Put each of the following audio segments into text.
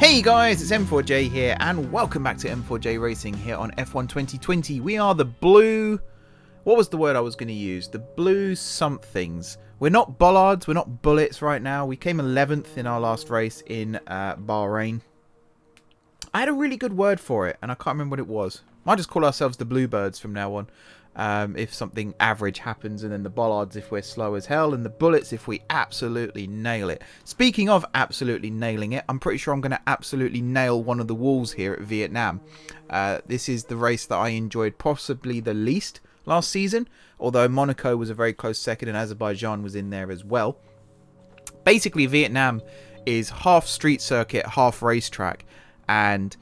Hey guys, it's M4J here, and welcome back to M4J Racing here on F1 2020. We are the blue... What was the word I was going to use? The blue somethings. We're not bollards, we're not bullets right now. We came 11th in our last race in Bahrain. I had a really good word for it, and I can't remember what it was. Might just call ourselves the bluebirds from now on. If something average happens, and then the bollards if we're slow as hell, and the bullets if we absolutely nail it. Speaking of absolutely nailing it, I'm pretty sure I'm going to absolutely nail one of the walls here at Vietnam. This is the race that I enjoyed possibly the least last season, although Monaco was a very close second and Azerbaijan was in there as well. Basically, Vietnam is half street circuit, half racetrack, and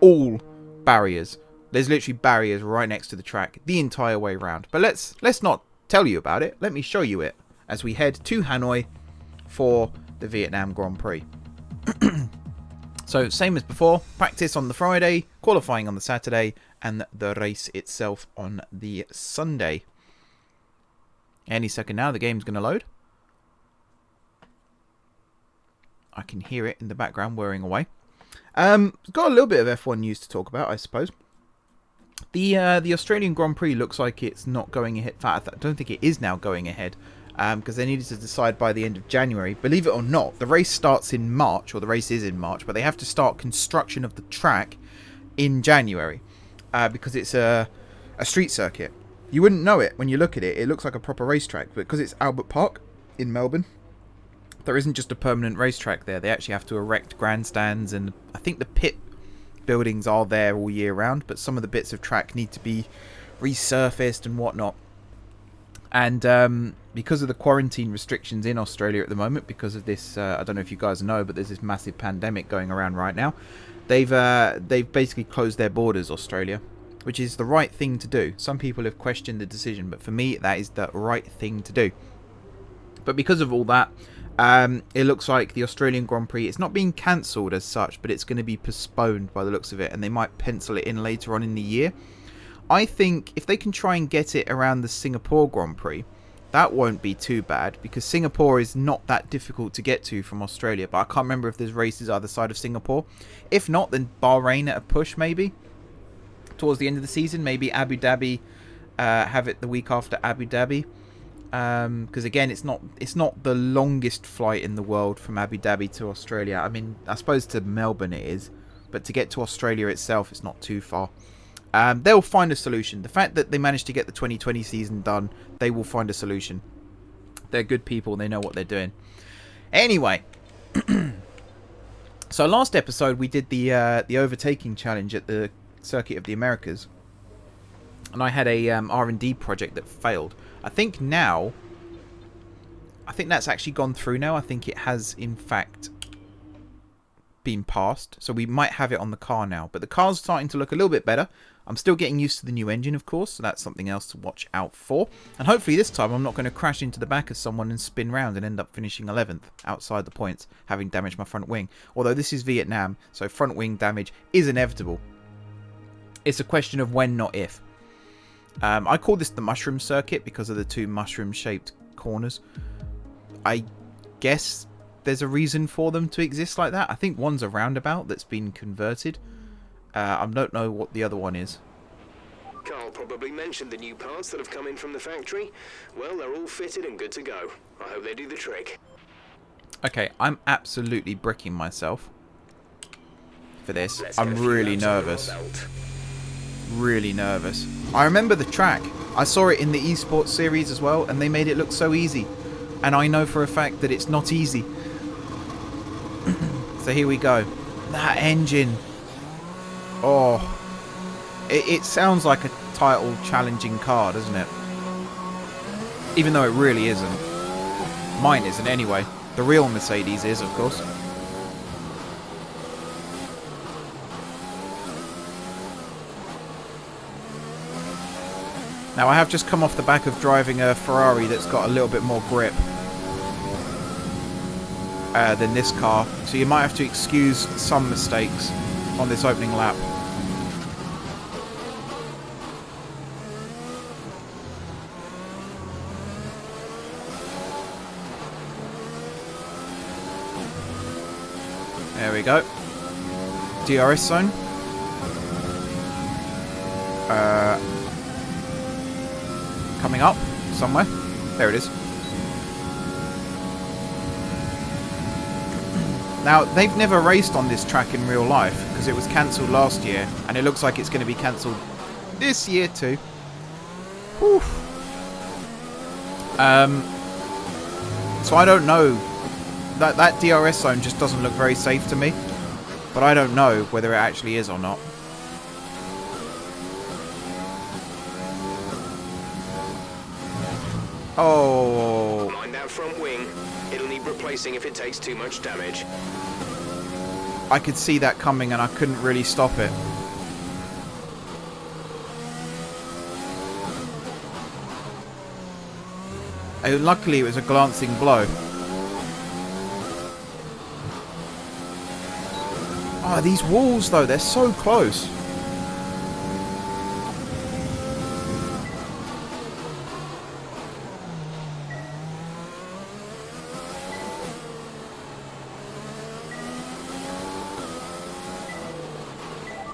all barriers. There's literally barriers right next to the track the entire way around. But let's not tell you about it. Let me show you it as we head to Hanoi for the Vietnam Grand Prix. So same as before, practice on the Friday, qualifying on the Saturday, and the race itself on the Sunday. Any second now, the game's going to load. I can hear it in the background whirring away. Got a little bit of F1 news to talk about, I suppose. The Australian Grand Prix looks like it's not going ahead. In fact, I don't think it is now going ahead because they needed to decide by the end of January. Believe it or not, the race starts in March, or the race is in March, but they have to start construction of the track in January because it's a street circuit. You wouldn't know it when you look at it. It looks like a proper racetrack, but because it's Albert Park in Melbourne, there isn't just a permanent racetrack there. They actually have to erect grandstands, and I think the pit buildings are there all year round, but some of the bits of track need to be resurfaced and whatnot. And because of the quarantine restrictions in Australia at the moment, because of this, I don't know if you guys know, but there's this massive pandemic going around right now. They've basically closed their borders, Australia, which is the right thing to do. Some people have questioned the decision, but for me, that is the right thing to do. But because of all that, it looks like the Australian Grand Prix, it's not being cancelled as such, but it's going to be postponed by the looks of it, and they might pencil it in later on in the year. I think if they can try and get it around the Singapore Grand Prix, that won't be too bad, because Singapore is not that difficult to get to from Australia, but I can't remember if there's races either side of Singapore. If not, then Bahrain at a push maybe, towards the end of the season. Maybe Abu Dhabi, have it the week after Abu Dhabi. Because again, it's not the longest flight in the world from Abu Dhabi to Australia. I mean, I suppose to Melbourne it is, but to get to Australia itself, it's not too far. They'll find a solution. The fact that they managed to get the 2020 season done, they will find a solution. They're good people. They know what they're doing. Anyway, so last episode we did the overtaking challenge at the Circuit of the Americas, and I had a R&D project that failed. I think that's actually gone through now. I think it has, in fact, been passed. So we might have it on the car now. But the car's starting to look a little bit better. I'm still getting used to the new engine, of course. So that's something else to watch out for. And hopefully this time I'm not going to crash into the back of someone and spin round and end up finishing 11th outside the points, having damaged my front wing. Although this is Vietnam, so front wing damage is inevitable. It's a question of when, not if. I call this the mushroom circuit because of the two mushroom-shaped corners. I guess there's a reason for them to exist like that. I think one's a roundabout that's been converted. I don't know what the other one is. Carl probably mentioned the new parts that have come in from the factory. Well, they're all fitted and good to go. I hope they do the trick. Okay, I'm absolutely bricking myself for this. I'm really nervous. Really nervous. I remember the track. I saw it in the esports series as well, and they made it look so easy. And I know for a fact that it's not easy. So here we go. That engine. Oh. It sounds like a title challenging car, doesn't it? Even though it really isn't. Mine isn't anyway. The real Mercedes is, of course. Now, I have just come off the back of driving a Ferrari that's got a little bit more grip than this car, so you might have to excuse some mistakes on this opening lap. There we go. DRS zone. Coming up somewhere. There it is. Now, they've never raced on this track in real life because it was cancelled last year, and it looks like it's going to be cancelled this year too. Whew. So I don't know. That DRS zone just doesn't look very safe to me, but I don't know whether it actually is or not. Oh. Mind that front wing. It'll need replacing if it takes too much damage. I could see that coming and I couldn't really stop it. Luckily it was a glancing blow. Oh, these walls though, they're so close.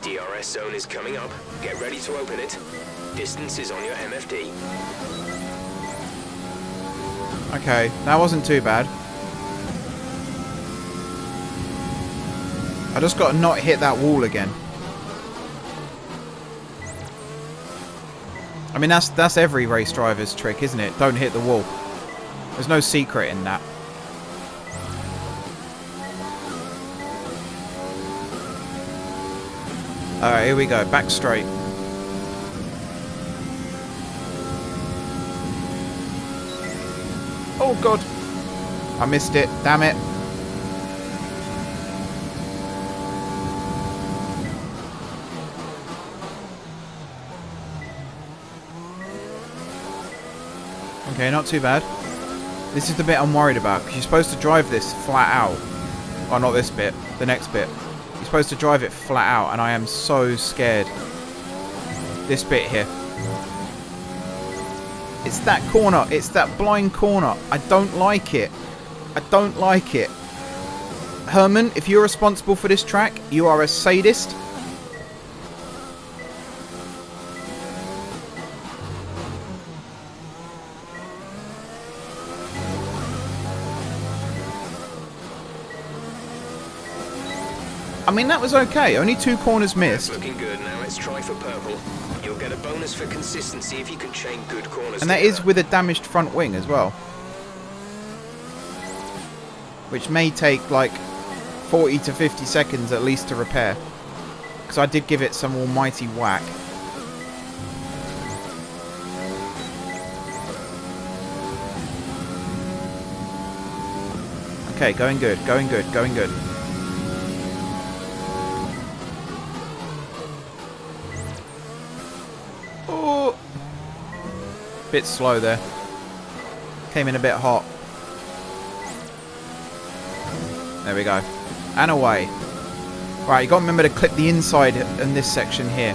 DRS zone is coming up. Get ready to open it. Distance is on your MFD. Okay, that wasn't too bad. I just got to not hit that wall again. I mean, that's every race driver's trick, isn't it? Don't hit the wall. There's no secret in that. Alright, here we go. Back straight. Oh, God. I missed it. Damn it. Okay, not too bad. This is the bit I'm worried about, because you're supposed to drive this flat out. Oh, not this bit. The next bit. You're supposed to drive it flat out, and I am so scared. This bit here. It's that corner. It's that blind corner. I don't like it. I don't like it. Herman, if you're responsible for this track, you are a sadist. I mean, that was okay. Only 2 corners missed. That's looking good. Now let's try for purple. You'll get a bonus for consistency if you can chain good corners. And that is with a damaged front wing as well. Which may take like 40 to 50 seconds at least to repair. Because I did give it some almighty whack. Okay, going good, going good, going good. Oh! Bit slow there. Came in a bit hot. There we go. And away. Right, you got to remember to clip the inside in this section here.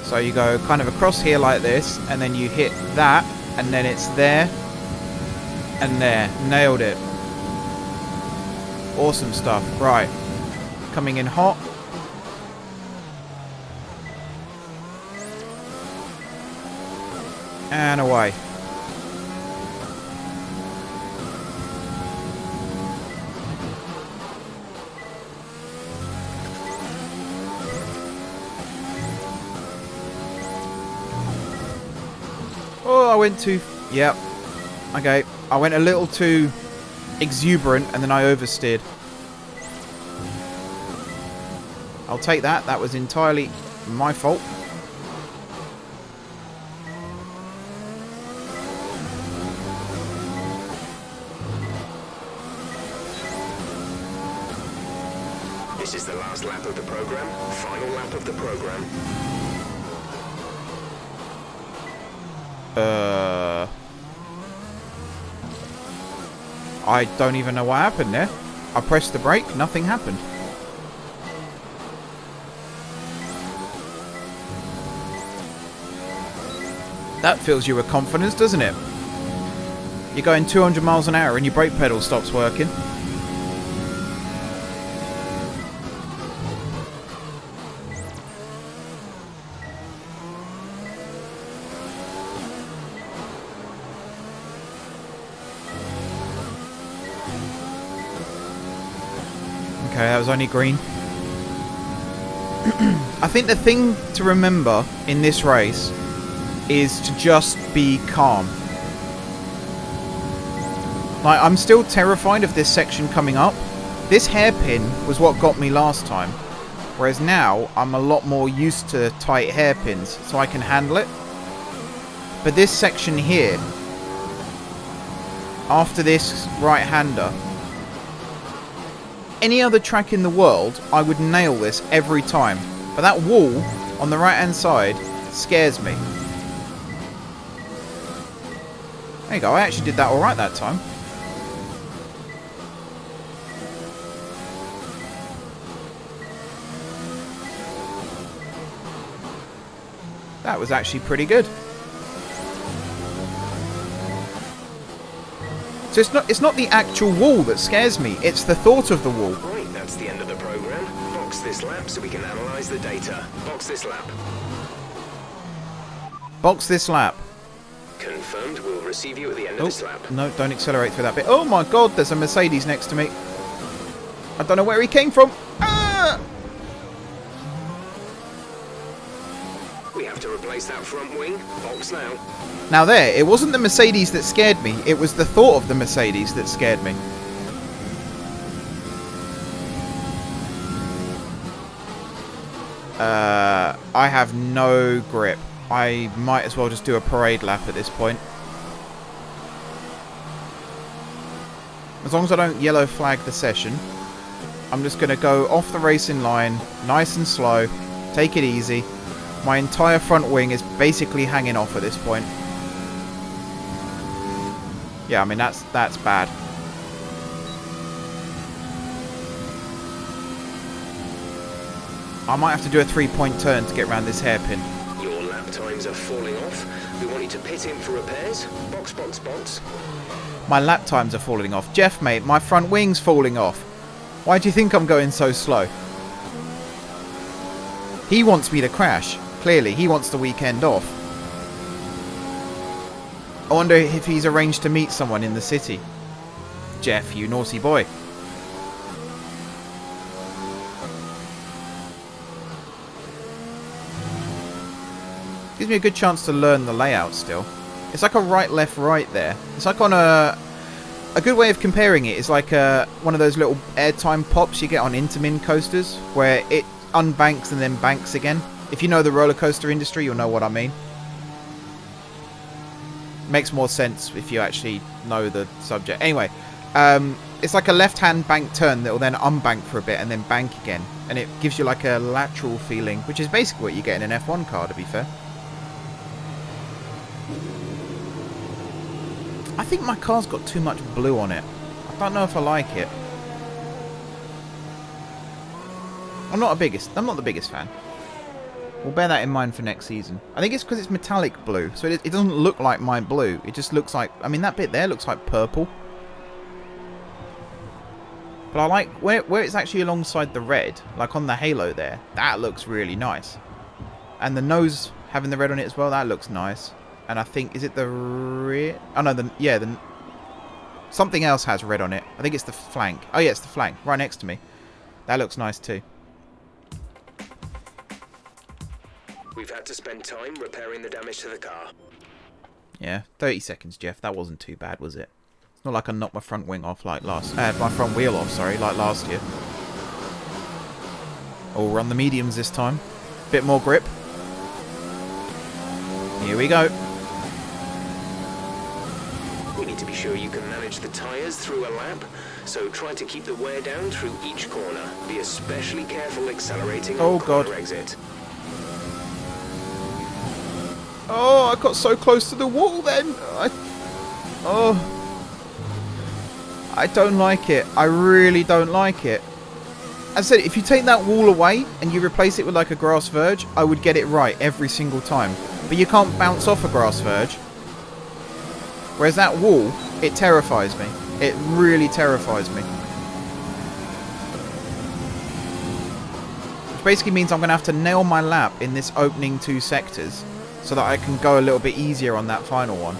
So you go kind of across here like this, and then you hit that, and then it's there, and there. Nailed it. Awesome stuff. Right. Coming in hot. And away. Oh, I went too... Yep. Okay. I went a little too exuberant and then I oversteered. I'll take that. That was entirely my fault. This is the last lap of the program. Final lap of the program. I don't even know what happened there. I pressed the brake, nothing happened. That fills you with confidence, doesn't it? You're going 200 miles an hour and your brake pedal stops working. Okay, that was only green. I think the thing to remember in this race is to just be calm. Like, I'm still terrified of this section coming up. This hairpin was what got me last time. Whereas now, I'm a lot more used to tight hairpins, so I can handle it. But this section here, after this right-hander, any other track in the world, I would nail this every time. But that wall on the right-hand side scares me. There you go, I actually did that alright that time. That was actually pretty good. So it's not the actual wall that scares me, it's the thought of the wall. Right, that's the end of the program. Box this lap so we can analyze the data. Box this lap. Box this lap. Confirmed, we'll receive you at the end of this lap. No, don't accelerate through that bit. Oh my god, there's a Mercedes next to me. I don't know where he came from. Ah! We have to replace that front wing. Box now. Now there, it wasn't the Mercedes that scared me, it was the thought of the Mercedes that scared me. I have no grip. I might as well just do a parade lap at this point. As long as I don't yellow flag the session, I'm just going to go off the racing line, nice and slow, take it easy. My entire front wing is basically hanging off at this point. Yeah, I mean, that's bad. I might have to do a 3-point turn to get around this hairpin. Your lap times are falling off. We want you to pit in for repairs. Box, box, box. My lap times are falling off. Jeff, mate, my front wing's falling off. Why do you think I'm going so slow? He wants me to crash. Clearly, he wants the weekend off. I wonder if he's arranged to meet someone in the city. Jeff, you naughty boy. Gives me a good chance to learn the layout still. It's like a right, left, right there. It's like on a good way of comparing it is like one of those little airtime pops you get on Intermin coasters where it unbanks and then banks again. If you know the roller coaster industry, you'll know what I mean. Makes more sense if you actually know the subject. Anyway, it's like a left-hand bank turn that will then unbank for a bit and then bank again. And it gives you like a lateral feeling, which is basically what you get in an F1 car, to be fair. I think my car's got too much blue on it. I don't know if I like it. I'm not the biggest fan. We'll bear that in mind for next season. I think it's because it's metallic blue, so it doesn't look like my blue. It just looks like, I mean, that bit there looks like purple. But I like where it's actually alongside the red, like on the halo there. That looks really nice. And the nose having the red on it as well, that looks nice. And I think, is it the rear? Oh no, something else has red on it. I think it's the flank. Oh yeah, it's the flank, right next to me. That looks nice too. We've had to spend time repairing the damage to the car. Yeah, 30 seconds, Jeff. That wasn't too bad, was it? It's not like I knocked my front wing off like my front wheel off, sorry, like last year. Oh, run the mediums this time. Bit more grip. Here we go. We need to be sure you can manage the tyres through a lap, so try to keep the wear down through each corner. Be especially careful accelerating on corner exit. Oh, I got so close to the wall then. I don't like it. I really don't like it. As I said, if you take that wall away and you replace it with like a grass verge, I would get it right every single time. But you can't bounce off a grass verge. Whereas that wall, it terrifies me. It really terrifies me. Which basically means I'm going to have to nail my lap in this opening 2 sectors so that I can go a little bit easier on that final one.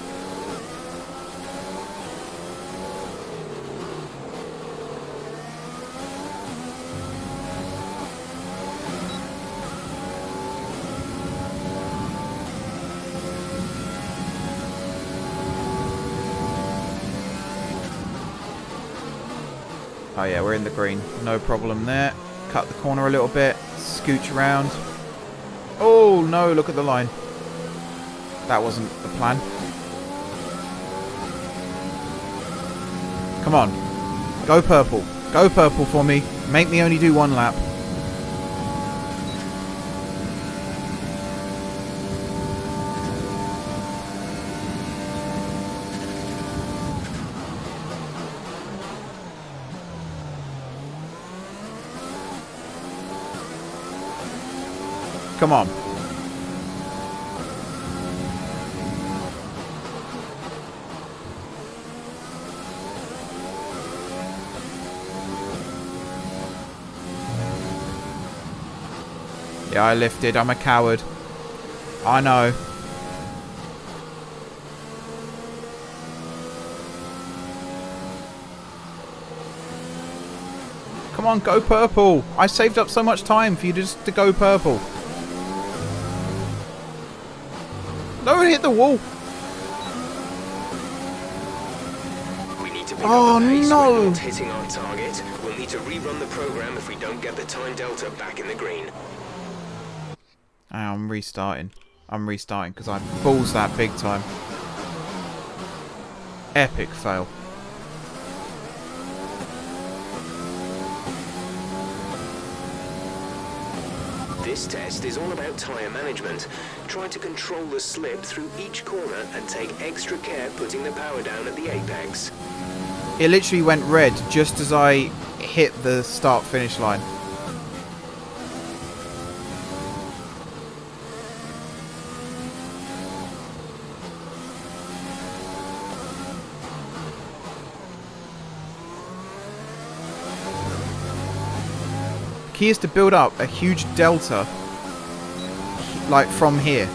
Oh yeah, we're in the green. No problem there. Cut the corner a little bit. Scooch around. Oh no, look at the line. That wasn't the plan. Come on. Go purple. Go purple for me. Make me only do one lap. Come on. Yeah, I lifted. I'm a coward. I know. Come on, go purple. I saved up so much time for you just to go purple. No, it hit the wall. We need to pick up the pace. We're not hitting our target. We'll need to rerun the program if we don't get the time delta back in the green. I'm restarting. I'm restarting because I balls that big time. Epic fail. This test is all about tyre management. Try to control the slip through each corner and take extra care putting the power down at the apex. It literally went red just as I hit the start-finish line. Key is to build up a huge delta, like from here.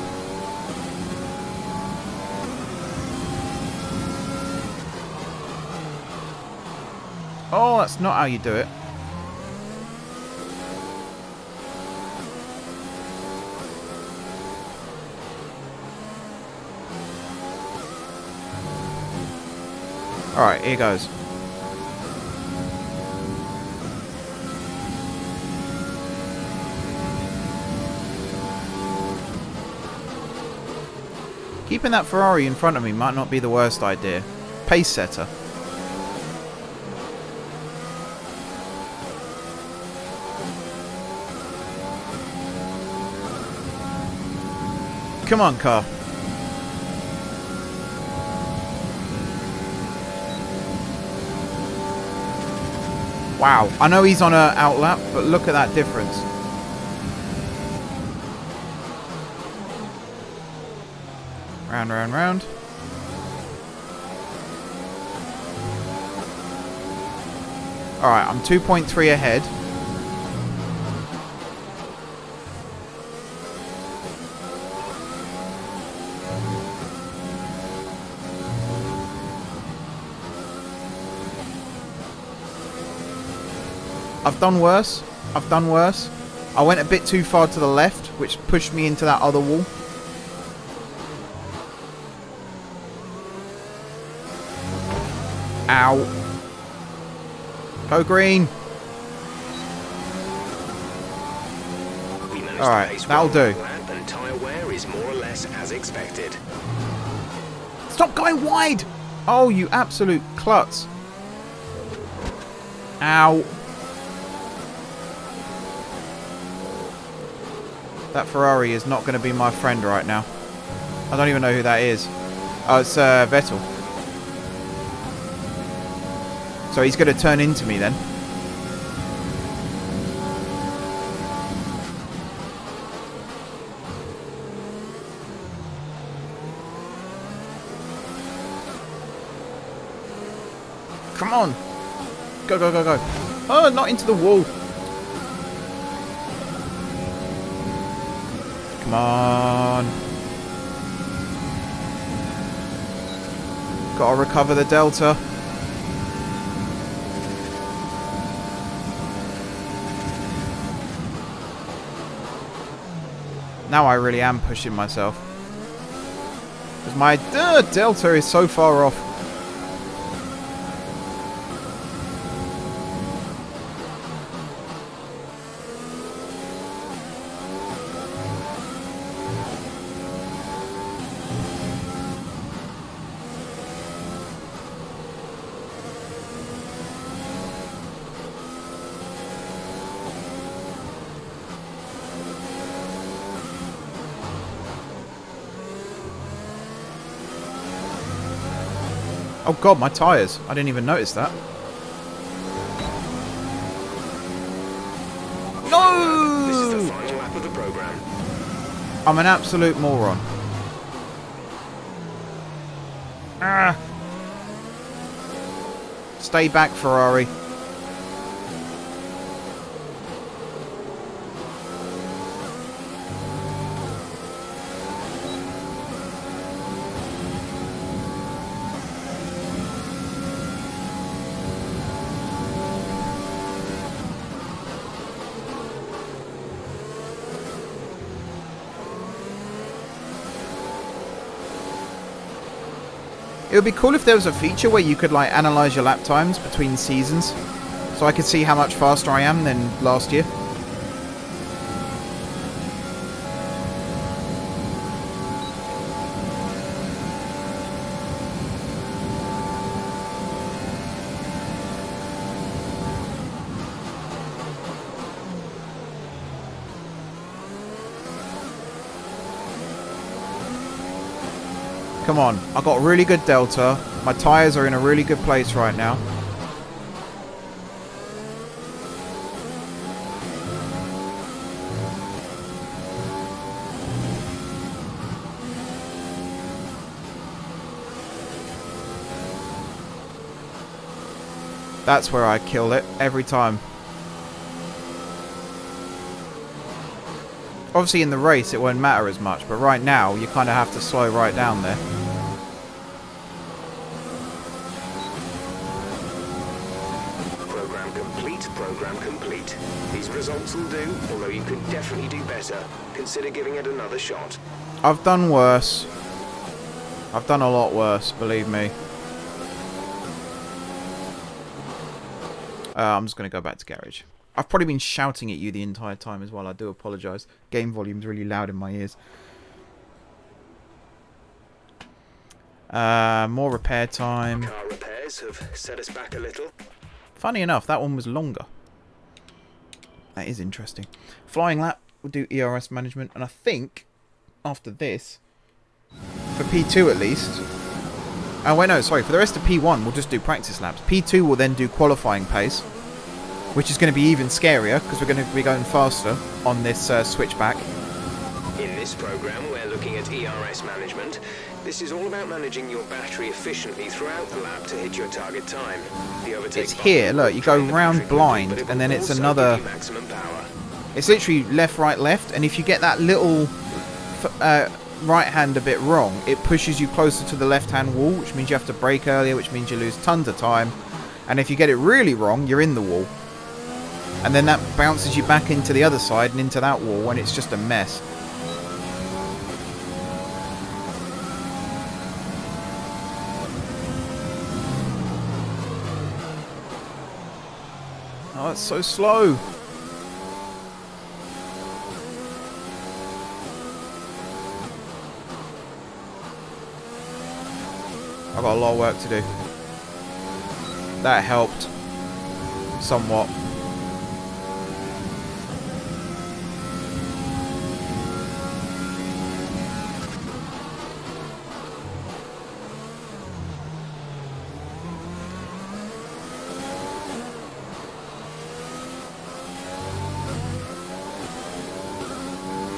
Oh, that's not how you do it. Alright, here goes. Keeping that Ferrari in front of me might not be the worst idea. Pace setter. Come on, car. Wow. I know he's on an outlap, but look at that difference. Round, round, round. Alright, I'm 2.3 ahead. I've done worse. I've done worse. I went a bit too far to the left, which pushed me into that other wall. Ow. Go green. Alright, that'll do. And tyre wear is more or less as expected. Stop going wide! Oh, you absolute klutz. Ow. That Ferrari is not going to be my friend right now. I don't even know who that is. Oh, it's Vettel. So he's going to turn into me then. Come on. Go, go, go, go. Oh, not into the wall. Come on. Gotta recover the delta. Now I really am pushing myself. Because my delta is so far off. Oh god, my tyres. I didn't even notice that. No! This is the final lap of the program. I'm an absolute moron. Ah! Stay back, Ferrari. It would be cool if there was a feature where you could like analyze your lap times between seasons, so I could see how much faster I am than last year. Come on, I got a really good delta. My tyres are in a really good place right now. That's where I kill it every time. Obviously in the race it won't matter as much, but right now you kind of have to slow right down there. Program complete. These results will do, although you could definitely do better. Consider giving it another shot. I've done worse. I've done a lot worse, believe me. I'm just going to go back to garage. I've probably been shouting at you the entire time as well. I do apologise. Game volume's really loud in my ears. More repair time. Car repairs have set us back a little. Funny enough, that one was longer. That is interesting. Flying lap, we'll do ERS management. And I think, after this, for P2 at least... Oh, wait, no, sorry. For the rest of P1, we'll just do practice laps. P2 will then do qualifying pace, which is going to be even scarier because we're going to be going faster on this switchback. In this program, we're looking at ERS management. This is all about managing your battery efficiently throughout the lap to hit your target time. The overtake it's here, look, you go round blind and then it's another... Maximum power. It's literally left, right, left, and if you get that little right hand a bit wrong, it pushes you closer to the left-hand wall, which means you have to brake earlier, which means you lose tons of time. And if you get it really wrong, you're in the wall. And then that bounces you back into the other side and into that wall, and it's just a mess. Oh, it's so slow. I've got a lot of work to do. That helped. Somewhat.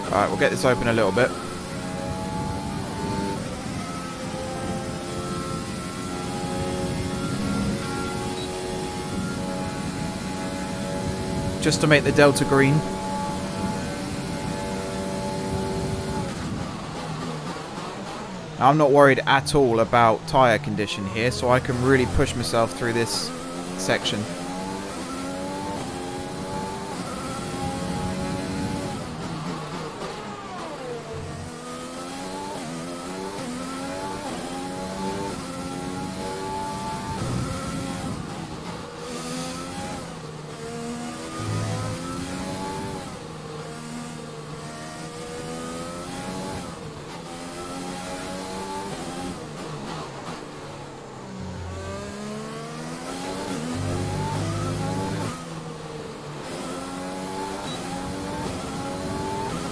Alright, we'll get this open a little bit. Just to make the delta green. I'm not worried at all about tyre condition here, so I can really push myself through this section.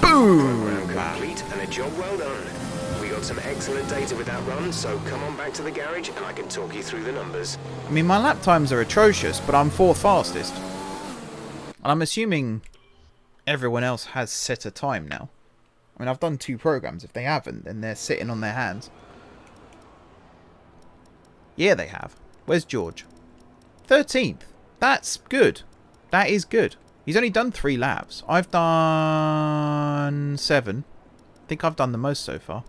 Program complete and a job well done. We got found some excellent data with that run, so come on back to the garage and I can talk you through the numbers. I mean, my lap times are atrocious, but I'm 4th fastest. And I'm assuming everyone else has set a time now. I mean, I've done 2 programs. If they haven't, then they're sitting on their hands. Yeah, they have. Where's George? 13th. That's good. That is good. He's only done 3 laps. I've done 7. I think I've done the most so far.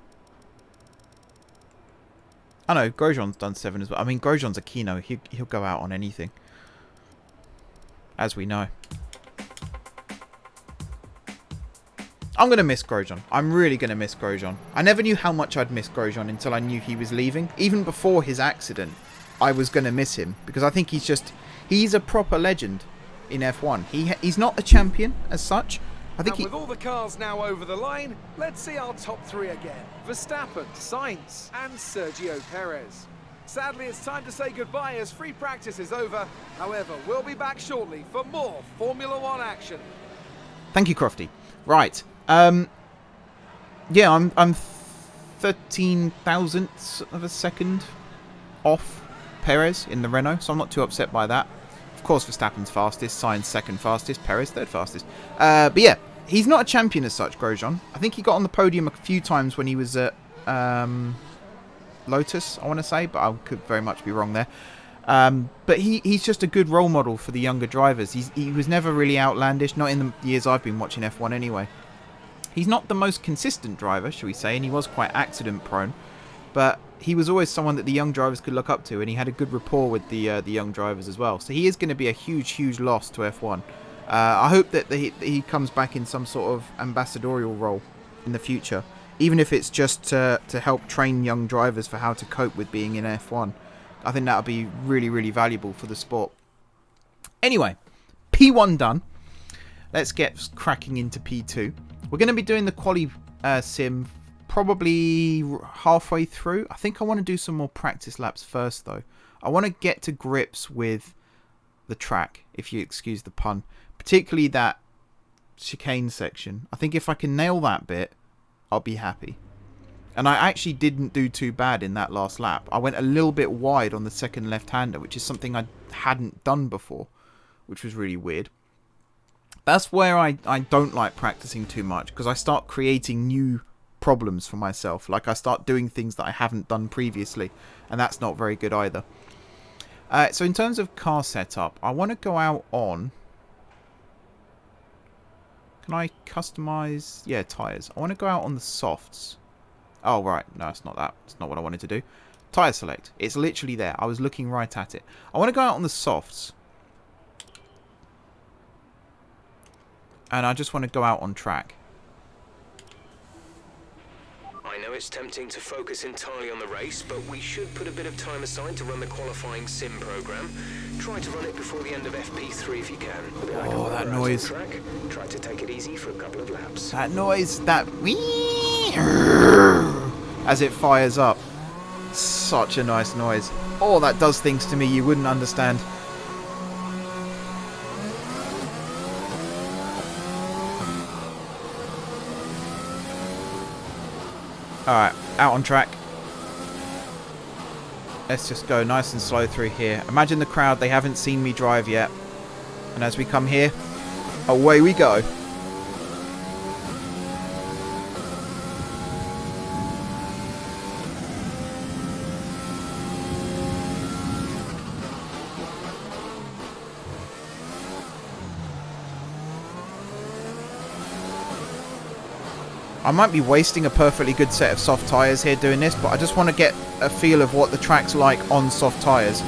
I know, Grosjean's done 7 as well. I mean, Grosjean's a Kino. He'll go out on anything. As we know. I'm going to miss Grosjean. I'm really going to miss Grosjean. I never knew how much I'd miss Grosjean until I knew he was leaving. Even before his accident, I was going to miss him. Because I think he's a proper legend in F1. He's not a champion as such. I think with all the cars now over the line, let's see our top 3 again. Verstappen, Sainz and Sergio Perez. Sadly, it's time to say goodbye as free practice is over. However, we'll be back shortly for more Formula 1 action. Thank you, Crofty. Right. Yeah, I'm 13 thousandths of a second off Perez in the Renault, so I'm not too upset by that. Of course, Verstappen's fastest, Sainz 2nd fastest, Perez 3rd fastest. But yeah, he's not a champion as such, Grosjean. I think he got on the podium a few times when he was at Lotus, I want to say, but I could very much be wrong there. But he's just a good role model for the younger drivers. He was never really outlandish, not in the years I've been watching F1 anyway. He's not the most consistent driver, shall we say, and he was quite accident prone. But he was always someone that the young drivers could look up to, and he had a good rapport with the young drivers as well. So he is going to be a huge, huge loss to F1. I hope that he comes back in some sort of ambassadorial role in the future, even if it's just to help train young drivers for how to cope with being in F1. I think that would be really, really valuable for the sport. Anyway, P1 done. Let's get cracking into P2. We're going to be doing the quali sim probably halfway through. I think I want to do some more practice laps first, though. I want to get to grips with the track, if you excuse the pun. Particularly that chicane section. I think if I can nail that bit, I'll be happy. And I actually didn't do too bad in that last lap. I went a little bit wide on the second left-hander, which is something I hadn't done before, which was really weird. That's where I don't like practicing too much, because I start creating new problems for myself. Like I start doing things that I haven't done previously, and that's not very good either. So in terms of car setup, I want to go out on... Can I customize? Yeah, tyres. I want to go out on the softs. Oh, right. No, it's not that. It's not what I wanted to do. Tyre select. It's literally there. I was looking right at it. I want to go out on the softs. And I just want to go out on track. I know it's tempting to focus entirely on the race, but we should put a bit of time aside to run the qualifying sim program. Try to run it before the end of FP3 if you can. Oh, that noise. Try to take it easy for a couple of laps. That noise, that as it fires up. Such a nice noise. Oh, that does things to me you wouldn't understand. Alright, out on track. Let's just go nice and slow through here. Imagine the crowd, they haven't seen me drive yet. And as we come here, away we go. I might be wasting a perfectly good set of soft tyres here doing this, but I just want to get a feel of what the track's like on soft tyres,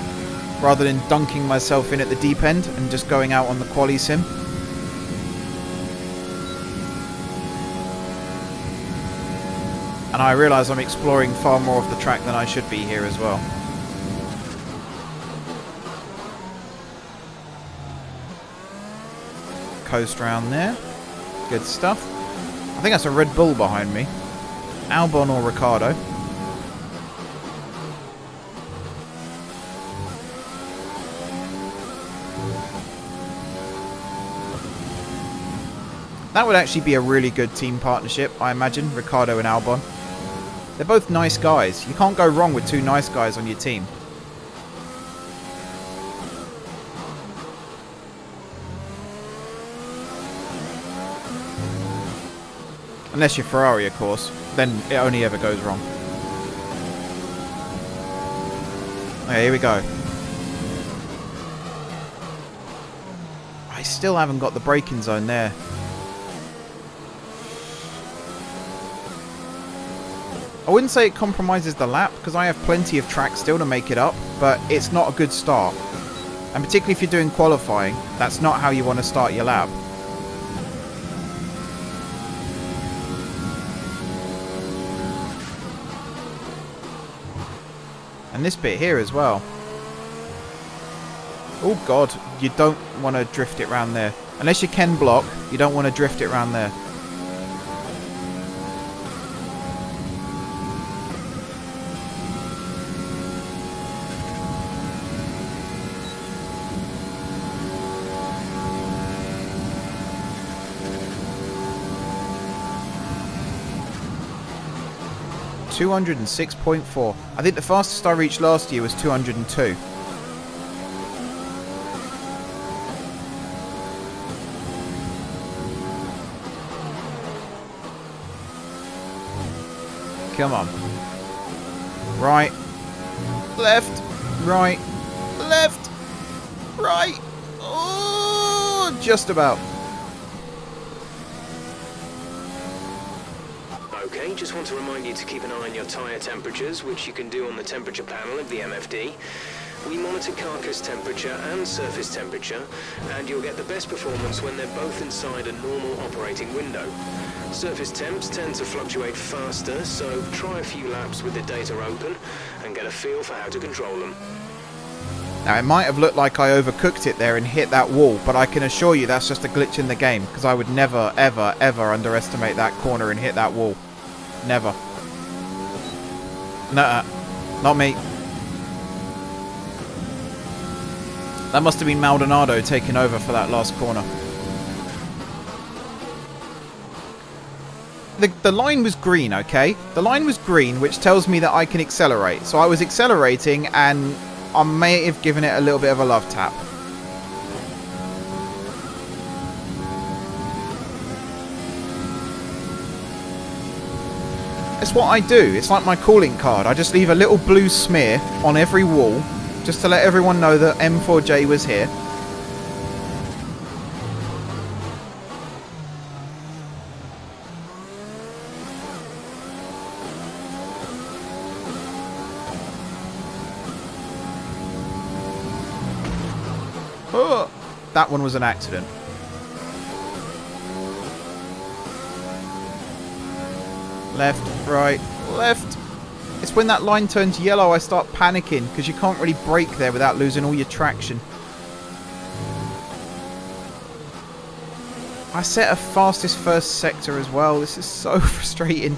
rather than dunking myself in at the deep end and just going out on the quali sim. And I realise I'm exploring far more of the track than I should be here as well. Coast round there. Good stuff. I think that's a Red Bull behind me. Albon or Ricciardo. That would actually be a really good team partnership, I imagine. Ricciardo and Albon. They're both nice guys. You can't go wrong with two nice guys on your team. Unless you're Ferrari, of course. Then it only ever goes wrong. Okay, here we go. I still haven't got the braking zone there. I wouldn't say it compromises the lap, because I have plenty of track still to make it up, but it's not a good start. And particularly if you're doing qualifying, that's not how you want to start your lap. And this bit here as well. Oh god, you don't want to drift it round there. Unless you can block, you don't want to drift it round there. $206.4. I think the fastest I reached last year was 202. Come on. Right. Left. Right. Left. Right. Oh, just about. Okay, just want to remind you to keep an eye on your tyre temperatures, which you can do on the temperature panel of the MFD. We monitor carcass temperature and surface temperature, and you'll get the best performance when they're both inside a normal operating window. Surface temps tend to fluctuate faster, so try a few laps with the data open and get a feel for how to control them. Now, it might have looked like I overcooked it there and hit that wall, but I can assure you that's just a glitch in the game, because I would never, ever, ever underestimate that corner and hit that wall. Never. Nuh-uh. Not me. That must have been Maldonado taking over for that last corner. The line was green, okay? The line was green, which tells me that I can accelerate. So I was accelerating, and I may have given it a little bit of a love tap. It's what I do. It's like my calling card. I just leave a little blue smear on every wall, just to let everyone know that M4J was here. Oh, that one was an accident. Left, right, left. It's when that line turns yellow I start panicking, because you can't really brake there without losing all your traction. I set a fastest first sector as well. This is so frustrating.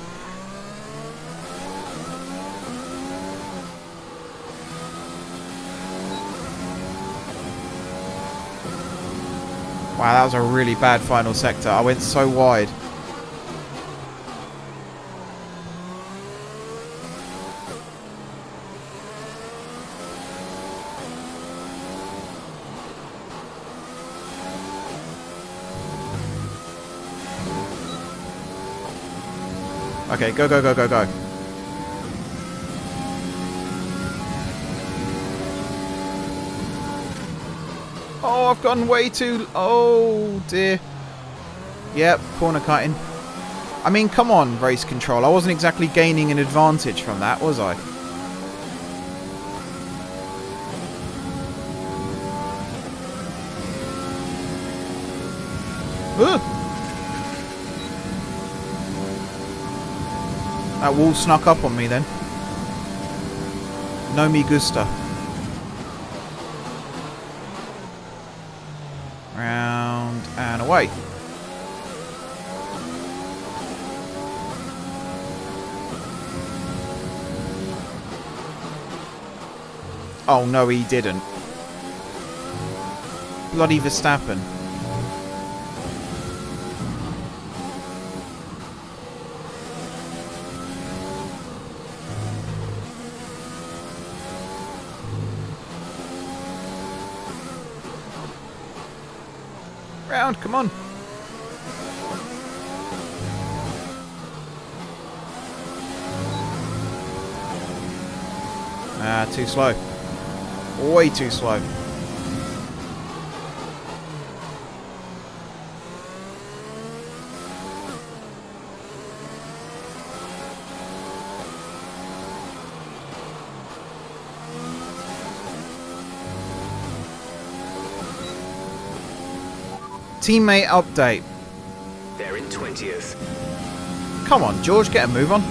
Wow, that was a really bad final sector. I went so wide. Okay, go, go, go, go, go. Oh, I've gone way too... Oh, dear. Yep, corner cutting. I mean, come on, race control. I wasn't exactly gaining an advantage from that, was I? Ugh. That wall snuck up on me then. No me gusta. Round and away. Oh no, he didn't. Bloody Verstappen. Round, come on. Ah, too slow. Way too slow. Teammate update. They're in 20th. Come on, George, get a move on.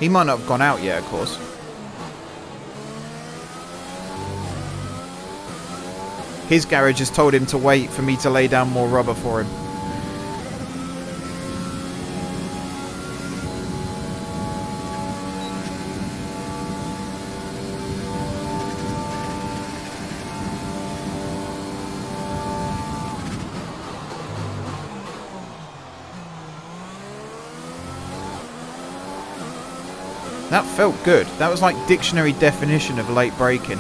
He might not have gone out yet, of course. His garage has told him to wait for me to lay down more rubber for him. That felt good. That was like dictionary definition of late braking.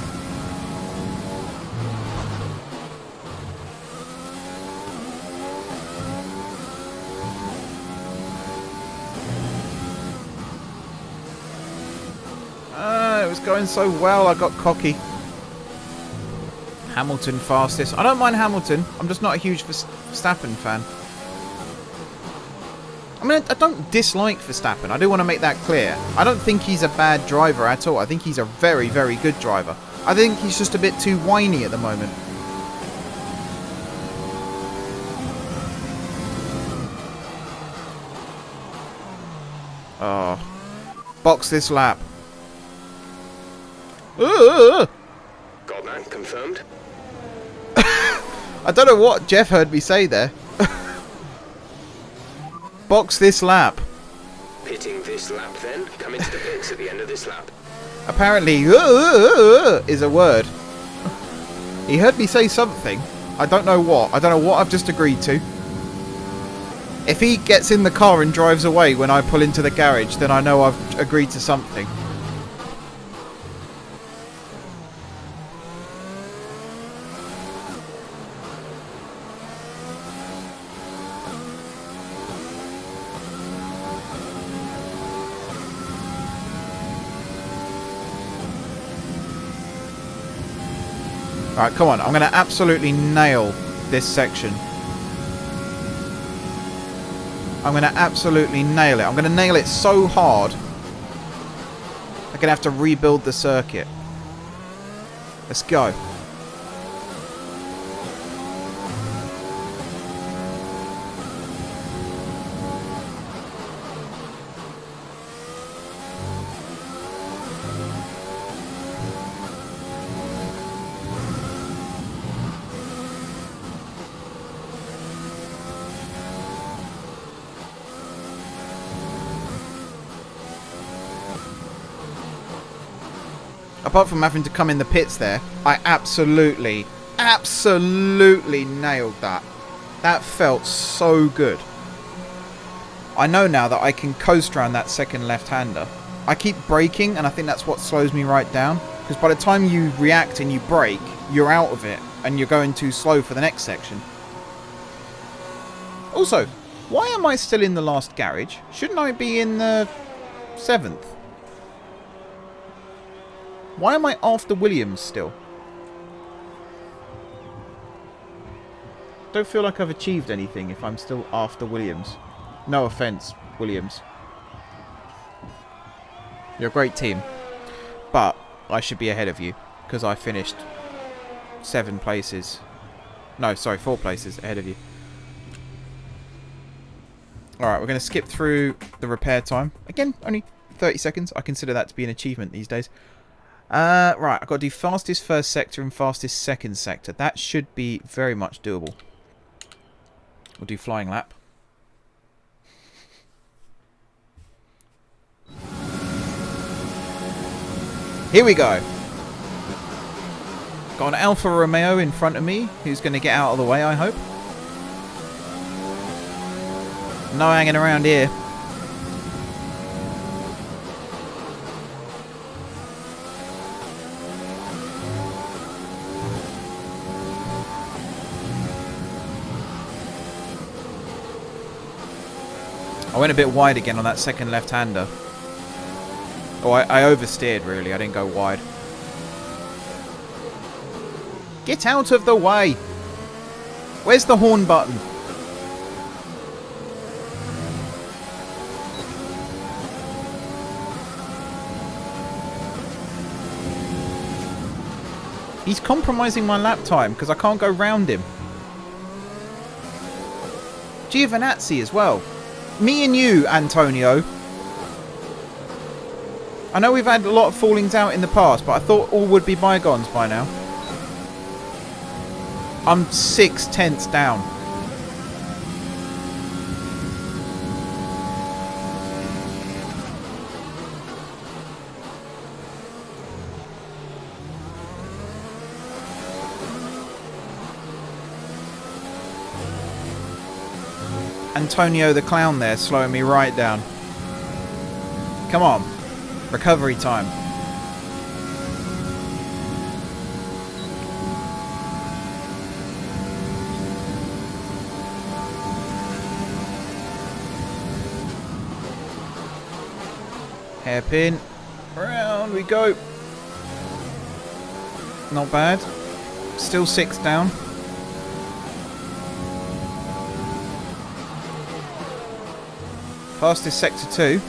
It was going so well, I got cocky. Hamilton fastest. I don't mind Hamilton. I'm just not a huge Verstappen fan. I mean, I don't dislike Verstappen. I do want to make that clear. I don't think he's a bad driver at all. I think he's a very, very good driver. I think he's just a bit too whiny at the moment. Oh. Box this lap. Got that confirmed? I don't know what Jeff heard me say there. Box this lap. Pitting this lap then? Come into the pits at the end of this lap. Apparently, is a word. He heard me say something. I don't know what. I don't know what I've just agreed to. If he gets in the car and drives away when I pull into the garage, then I know I've agreed to something. Alright, come on. I'm going to absolutely nail this section. I'm going to absolutely nail it. I'm going to nail it so hard, I'm going to have to rebuild the circuit. Let's go. Apart from having to come in the pits there, I absolutely nailed that. That felt so good. I know now that I can coast around that second left-hander. I keep braking, and I think that's what slows me right down. Because by the time you react and you brake, you're out of it, and you're going too slow for the next section. Also, why am I still in the last garage? Shouldn't I be in the 7th? Why am I after Williams still? Don't feel like I've achieved anything if I'm still after Williams. No offense, Williams. You're a great team. But I should be ahead of you because I finished 4 places ahead of you. Alright, we're going to skip through the repair time. Again, only 30 seconds. I consider that to be an achievement these days. Right, I've got to do fastest first sector and fastest second sector. That should be very much doable. We'll do flying lap. Here we go. Got an Alfa Romeo in front of me, who's going to get out of the way, I hope. No hanging around here. I went a bit wide again on that second left-hander. Oh, I oversteered, really. I didn't go wide. Get out of the way! Where's the horn button? He's compromising my lap time because I can't go round him. Giovinazzi as well. Me and you, Antonio. I know we've had a lot of fallings out in the past, but I thought all would be bygones by now. I'm 6/10 down. Antonio the clown there slowing me right down. Come on. Recovery time. Hairpin. Round we go. Not bad. Still 6 down. Fastest sector 2.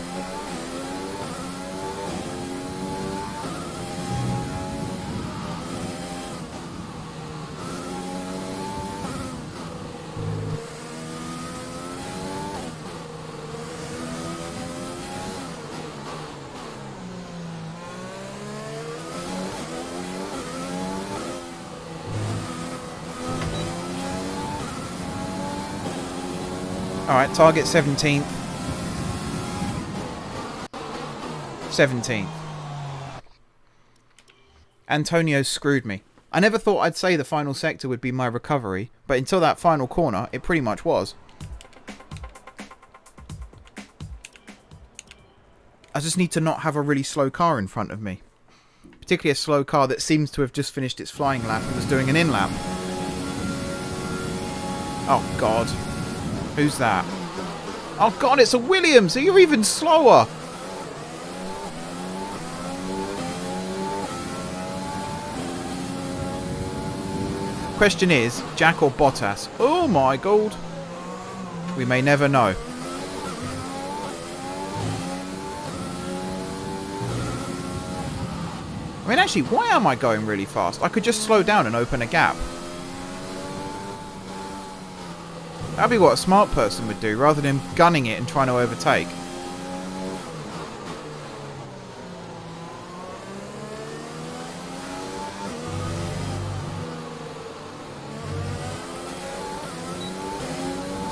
Alright, target 17th. 17th. Antonio screwed me. I never thought I'd say the final sector would be my recovery, but until that final corner, it pretty much was. I just need to not have a really slow car in front of me. Particularly a slow car that seems to have just finished its flying lap and was doing an in-lap. Oh god. Who's that? Oh god, it's a Williams! So you're even slower! Question is, Jack or Bottas? Oh my god. We may never know. I mean, actually, why am I going really fast? I could just slow down and open a gap. That'd be what a smart person would do, rather than gunning it and trying to overtake.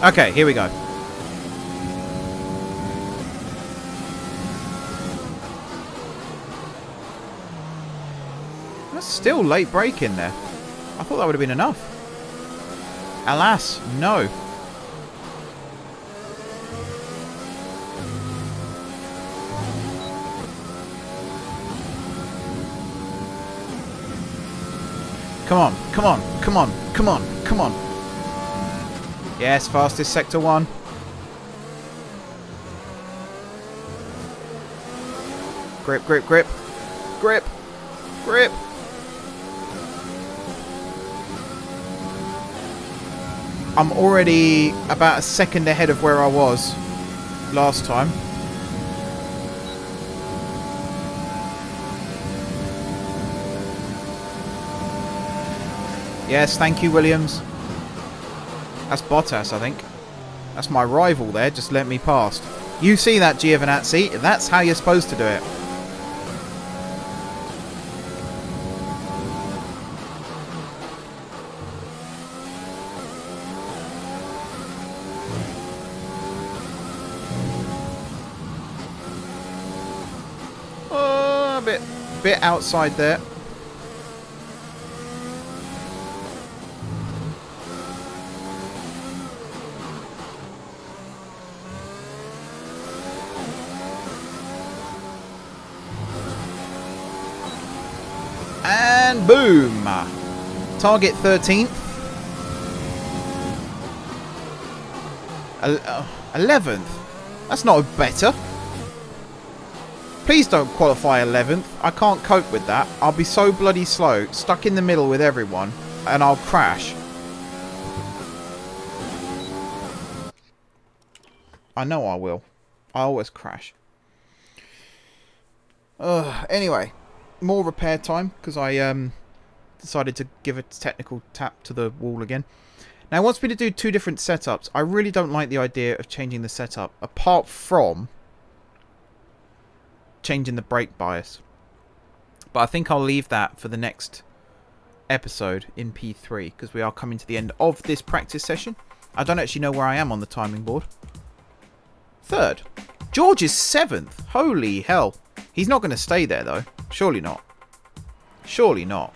Okay, here we go. That's still late break in there. I thought that would have been enough. Alas, no. Come on, come on, come on, come on, come on. Yes, fastest sector 1. Grip, grip, grip. Grip, grip. I'm already about a second ahead of where I was last time. Yes, thank you, Williams. That's Bottas, I think. That's my rival there, just let me past. You see that, Giovinazzi? That's how you're supposed to do it. Oh, a bit outside there. And boom! Target 13th. 11th. That's not better. Please don't qualify 11th. I can't cope with that. I'll be so bloody slow, stuck in the middle with everyone, and I'll crash. I know I will. I always crash. Anyway, more repair time, because I decided to give a technical tap to the wall again. Now, it wants me to do 2 different setups. I really don't like the idea of changing the setup, apart from changing the brake bias. But I think I'll leave that for the next episode in P3, because we are coming to the end of this practice session. I don't actually know where I am on the timing board. 3rd. George is 7th. Holy hell. He's not going to stay there, though. Surely not. Surely not.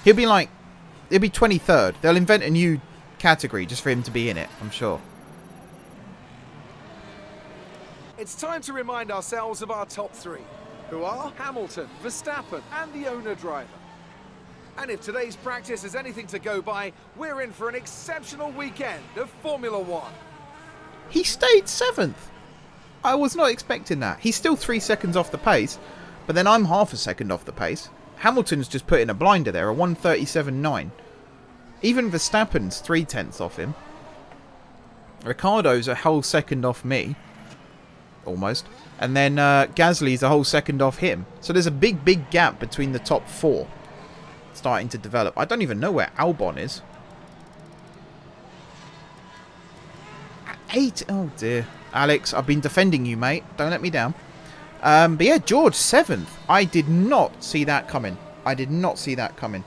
He'll be 23rd. They'll invent a new category just for him to be in it, I'm sure. It's time to remind ourselves of our top 3, who are Hamilton, Verstappen, and the owner driver. And if today's practice is anything to go by, we're in for an exceptional weekend of Formula 1. He stayed 7th. I was not expecting that. He's still 3 seconds off the pace, but then I'm half a second off the pace. Hamilton's just put in a blinder there, a 1:37.9. Even Verstappen's 0.3 off him. Ricciardo's a whole second off me. Almost. And then Gasly's a whole second off him. So there's a big gap between the top 4 starting to develop. I don't even know where Albon is. 8. Oh dear. Alex, I've been defending you, mate. Don't let me down. But yeah, George 7th. I did not see that coming. I did not see that coming.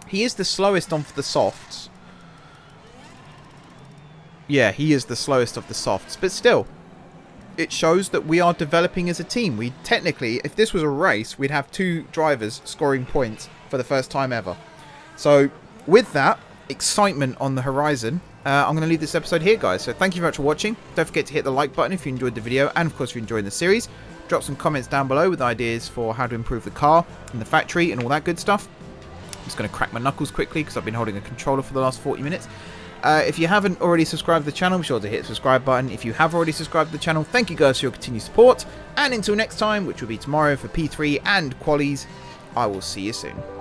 He is the slowest on the softs. Yeah, he is the slowest of the softs. But still, it shows that we are developing as a team. We technically, if this was a race, we'd have 2 drivers scoring points for the first time ever. So, with that, excitement on the horizon, I'm going to leave this episode here, guys. So thank you very much for watching. Don't forget to hit the like button if you enjoyed the video, and of course if you're enjoying the series. Drop some comments down below with ideas for how to improve the car and the factory and all that good stuff. I'm just going to crack my knuckles quickly because I've been holding a controller for the last 40 minutes. If you haven't already subscribed to the channel, be sure to hit the subscribe button. If you have already subscribed to the channel, thank you guys for your continued support. And until next time, which will be tomorrow for P3 and Qualies, I will see you soon.